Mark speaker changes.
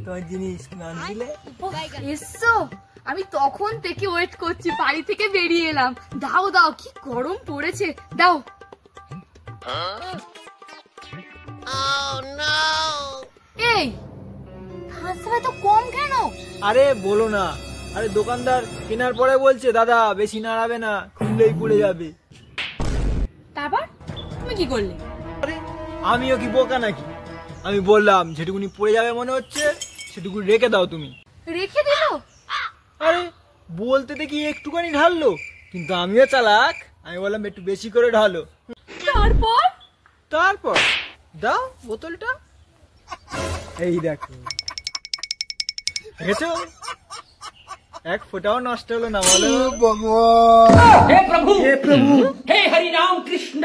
Speaker 1: তোমার জিনিস
Speaker 2: এসো, আমি তখন থেকে ওয়েট করছি, বাড়ি থেকে বেরিয়ে এলাম। দাও দাও, কি গরম পড়েছে, দাও। এই হাঁসটা তো কম কেন?
Speaker 1: আরে বলো না, আরে দোকানদার কেনার পরে বলছে দাদা বেশি নাড়াবে না, খুললেই পড়ে যাবে।
Speaker 2: তারপর তুমি কি করলে?
Speaker 1: আরে আমিও কি বোকা নাকি, আমি বললাম যেটুকুনি পড়ে যাবে মনে হচ্ছে সেটুকু রেখে দাও তুমি।
Speaker 2: রেখে দিল?
Speaker 1: আরে বলতে দেখি একটুখানি ঢাললো, কিন্তু আমিও চালাক, আমি বললাম একটু বেশি করে ঢালো।
Speaker 2: তারপর?
Speaker 1: তারপর দাও বোতলটা, এই দেখো দেখেছো, এক ফোঁটাও নষ্ট হলো না। বলো
Speaker 3: हे प्रभु हे हरि राम कृष्ण